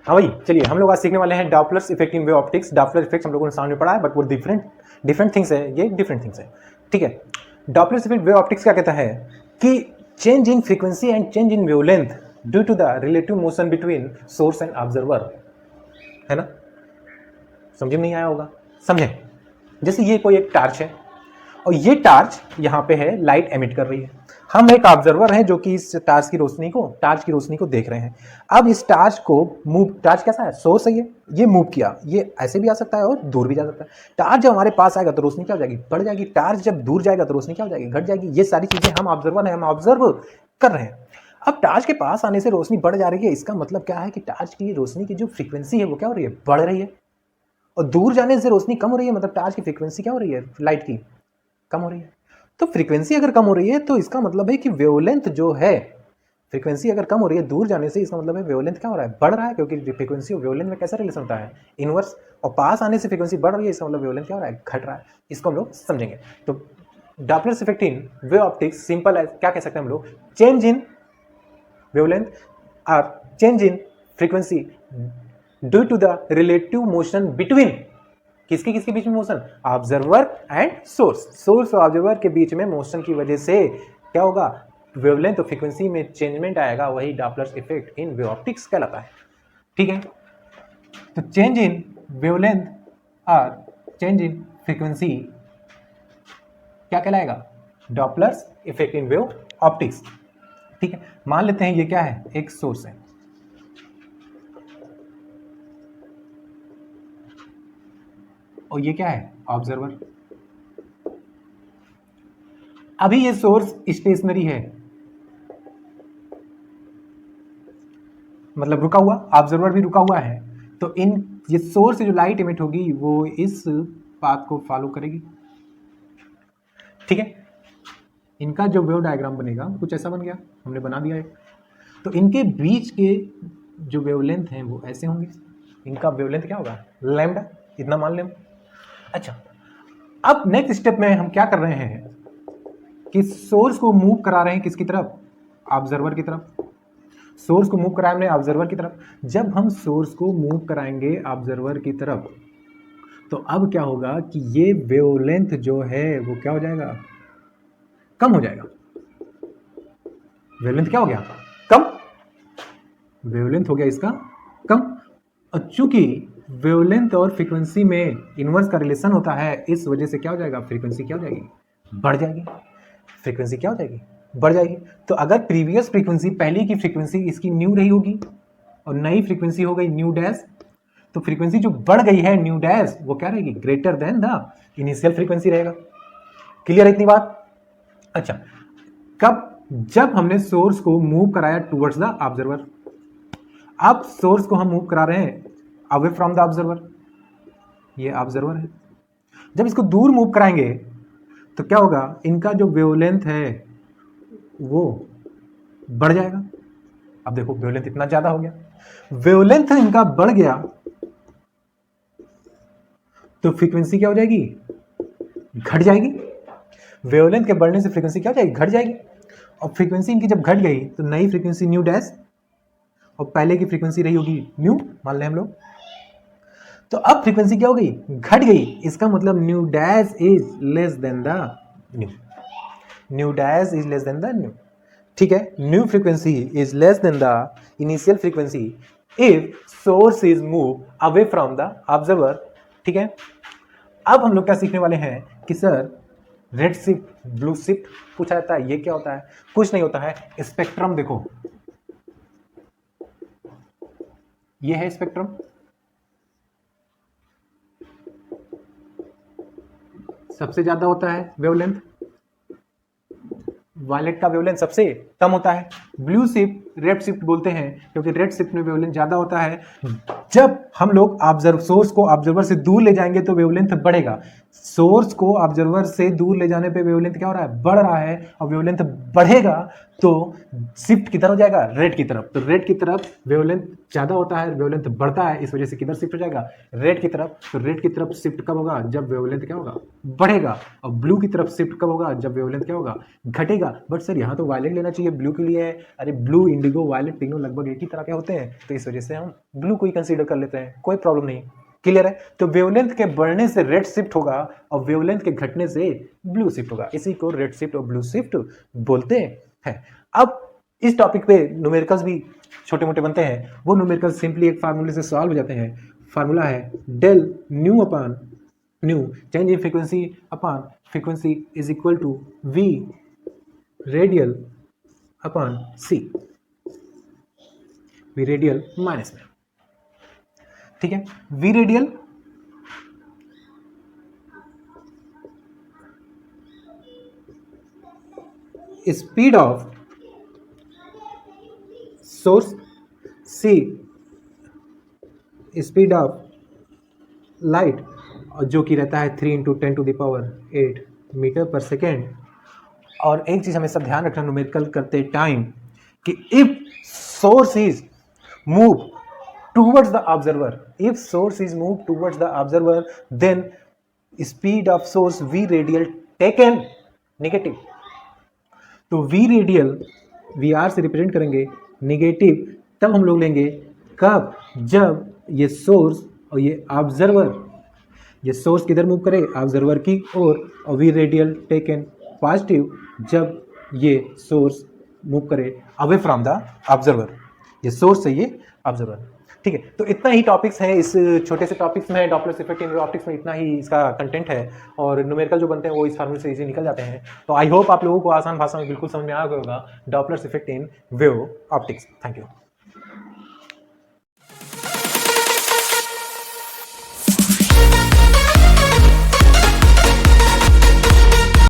हाँ भाई, चलिए हम लोग आज सीखने वाले हैं Doppler's effect in wave optics. Doppler effect हम लोगों ने सामने पढ़ा है, बट वो डिफरेंट थिंग्स है, ये डिफरेंट थिंग्स है। ठीक है, डॉपलर्स इफेक्ट वेव ऑप्टिक्स क्या कहता है कि change in frequency and change in wavelength due to the relative motion between source and observer, है ना। समझ में नहीं आया होगा, समझें। जैसे ये कोई एक टार्च है और ये टार्च यहाँ पे है, लाइट एमिट कर रही है। हम एक ऑब्जर्वर हैं जो कि इस टार्च की रोशनी को देख रहे हैं। अब इस टार्च को टार्च कैसा है, सोर्स है, ये मूव किया, ये ऐसे भी आ सकता है और दूर भी जा सकता है। टार्च जब हमारे पास आएगा तो रोशनी क्या हो जाएगी, बढ़ जाएगी। टार्च जब दूर जाएगा तो रोशनी क्या हो जाएगी, घट जाएगी। ये सारी चीजें हम ऑब्जर्वर हैं, हम ऑब्जर्व कर रहे हैं। अब टार्च के पास आने से रोशनी बढ़ जा रही है, इसका मतलब क्या है कि टार्च की रोशनी की जो फ्रीक्वेंसी है वो क्या हो रही है, बढ़ रही है। और दूर जाने से रोशनी कम हो रही है, मतलब टार्च की फ्रीक्वेंसी क्या हो रही है, लाइट की कम हो रही है। तो फ्रीक्वेंसी अगर कम हो रही है तो इसका मतलब है कि वेवलेंथ जो है, फ्रीक्वेंसी अगर कम हो रही है दूर जाने से, इसका मतलब है वेवलेंथ क्या हो रहा है, बढ़ रहा है। क्योंकि फ्रीक्वेंसी और वेवलेंथ में कैसा रिलेशन होता है, इनवर्स। और पास आने से फ्रीक्वेंसी बढ़ रही है, इसका मतलब वेवलेंथ क्या हो रहा है, घट रहा है। इसको हम लोग समझेंगे। तो Doppler's effect in wave optics simple है, क्या कह सकते हैं हम लोग, चेंज इन वेवलेंथ और change in frequency due to the relative motion between, किसके बीच में मोशन, ऑब्जर्वर एंड सोर्स और ऑब्जर्वर के बीच में मोशन की वजह से क्या होगा, वेवलेंथ और फ्रीक्वेंसी में चेंजमेंट आएगा, वही Doppler's effect in wave optics कहलाता है। ठीक है, तो चेंज इन वेवलेंथ और चेंज इन फ्रीक्वेंसी क्या कहलाएगा, Doppler's effect in wave optics. ठीक है, मान लेते हैं ये क्या है, एक सोर्स है और ये क्या है, ऑब्जर्वर। अभी ये सोर्स स्टेशनरी है, मतलब रुका हुआ, ऑब्जर्वर भी रुका हुआ है। तो ये सोर्स से जो लाइट इमिट होगी वो इस पाथ को फॉलो करेगी। ठीक है, इनका जो वेव डायग्राम बनेगा कुछ ऐसा बन गया, हमने बना दिया है। तो इनके बीच के जो वेवलेंथ हैं वो ऐसे होंगे। इनका वेवलेंथ क्या होगा, लैम्डा, इतना मान लें। अच्छा, अब नेक्स्ट स्टेप में हम क्या कर रहे हैं कि सोर्स को मूव करा रहे हैं किसकी तरफ, ऑब्जर्वर की तरफ। सोर्स को मूव कराया हमने ऑब्जर्वर की तरफ। जब हम सोर्स को मूव कराएंगे ऑब्जर्वर की तरफ तो अब क्या होगा कि ये वेवलेंथ जो है वो क्या हो जाएगा, कम हो जाएगा। वेवलेंथ क्या हो गया, कम। वेवलेंथ हो गया इसका कम। और चूंकि वेवलेंथ और फ्रीक्वेंसी में इनवर्स का रिलेशन होता है, इस वजह से क्या हो जाएगा, फ्रीक्वेंसी क्या हो जाएगी, बढ़ जाएगी। फ्रीक्वेंसी क्या हो जाएगी, बढ़ जाएगी। तो अगर प्रीवियस फ्रीक्वेंसी, पहले की फ्रीक्वेंसी इसकी न्यू रही होगी और नई फ्रीक्वेंसी हो गई न्यू डैश, तो फ्रीक्वेंसी जो बढ़ गई है न्यू डैश वो क्या रहेगी, greater than the initial frequency रहेगा। क्लियर है इतनी बात। अच्छा, कब, जब हमने सोर्स को मूव कराया टुवर्ड्स द ऑब्जर्वर। अब सोर्स को हम मूव करा रहे हैं अवे फ्रॉम द ऑब्जर्वर, ये ऑब्जर्वर है। जब इसको दूर मूव कराएंगे तो क्या होगा, इनका जो वेवलेंथ है वो बढ़ जाएगा। अब देखो वेवलेंथ इतना ज्यादा हो गया, वेवलेंथ इनका बढ़ गया तो फ्रीक्वेंसी क्या हो जाएगी, घट जाएगी। वेवलेंथ के बढ़ने से फ्रीक्वेंसी क्या हो जाएगी, घट जाएगी। और फ्रीक्वेंसी इनकी जब घट गई तो नई फ्रीक्वेंसी न्यू डैश, और पहले की फ्रीक्वेंसी रही होगी न्यू, मान लें हम लोग। तो अब फ्रीक्वेंसी क्या हो गई, घट गई। इसका मतलब new dash is less than the new, new dash is less than the new. ठीक है, new frequency is less than the initial frequency if source is move away from the observer. ठीक है, अब हम लोग क्या सीखने वाले हैं कि sir red shift, blue shift पूछा जाता है, ये क्या होता है, कुछ नहीं होता है। स्पेक्ट्रम देखो, ये है स्पेक्ट्रम, सबसे ज्यादा होता है वेवलेंथ, वायलेट का वेवलेंथ सबसे कम होता है। ब्लू शिफ्ट रेड शिफ्ट बोलते हैं क्योंकि रेड शिफ्ट में वेवलेंथ ज्यादा होता है। जब हम लोग सोर्स को ऑब्जर्वर से दूर ले जाएंगे तो वेवलेंथ बढ़ेगा। सोर्स को ऑब्जर्वर से दूर ले जाने पे वेवलेंथ क्या हो रहा है, बढ़ रहा है। और वेवलेंथ बढ़ेगा तो शिफ्ट किधर हो जाएगा, रेड की तरफ। तो रेड की तरफ वेवलेंथ ज्यादा होता है, वेवलेंथ बढ़ता है, इस वजह से किधर शिफ्ट हो जाएगा, रेड की तरफ। तो रेड की तरफ शिफ्ट कब होगा, जब वेवलेंथ क्या होगा, बढ़ेगा। और ब्लू की तरफ शिफ्ट कब होगा, जब वेवलेंथ क्या होगा, घटेगा। बट सर यहाँ तो वायलेट लेना चाहिए, ब्लू के लिए है। अरे ब्लू इंडिगो, वायलेट, तीनों लगभग एक ही तरह के होते हैं, तो इस वजह से हम ब्लू को ही कंसीडर कर लेते हैं, कोई प्रॉब्लम नहीं। क्लियर है? तो वेवलेंथ के बढ़ने से रेड शिफ्ट होगा और वेवलेंथ के घटने से ब्लू शिफ्ट होगा, इसी को रेड शिफ्ट और ब्लू शिफ्ट बोलते हैं। अब इस टॉपिक पे न्यूमेरिकल्स भी छोटे मोटे बनते हैं, वो न्यूमेरिकल्स सिंपली एक फार्मूले से सॉल्व हो जाते हैं। फार्मूला है del nu upon nu, change in frequency upon frequency is equal to v radial upon c, v radial minus में, ठीक है। V radial speed of source, c speed of light, जो कि रहता है 3 × 10⁸ मीटर पर सेकेंड। और एक चीज हमेशा ध्यान रखना न्यूमेरिकल करते टाइम कि if source is move towards the observer, if source is moved towards the observer, then speed of source v radial taken negative, तो v radial vr से रिप्रेजेंट करेंगे नेगेटिव, तब हम लोग लेंगे कब, जब ये सोर्स और ये ऑब्जर्वर, ये सोर्स किधर मूव करे, ऑब्जर्वर की ओर, और v radial टेकन पॉजिटिव, जब ये सोर्स मूव करे अवे फ्रॉम द ऑब्जर्वर, ये सोर्स है ये ऑब्जर्वर, ठीक है। तो इतना ही टॉपिक्स हैं इस छोटे से टॉपिक्स में, Doppler's effect in wave optics में इतना ही इसका कंटेंट है, और न्यूमेरिकल जो बनते हैं वो इस फार्मूले से इजी निकल जाते हैं। तो आई होप आप लोगों को आसान भाषा में बिल्कुल समझ में आ गया होगा Doppler's effect in wave optics. Thank you.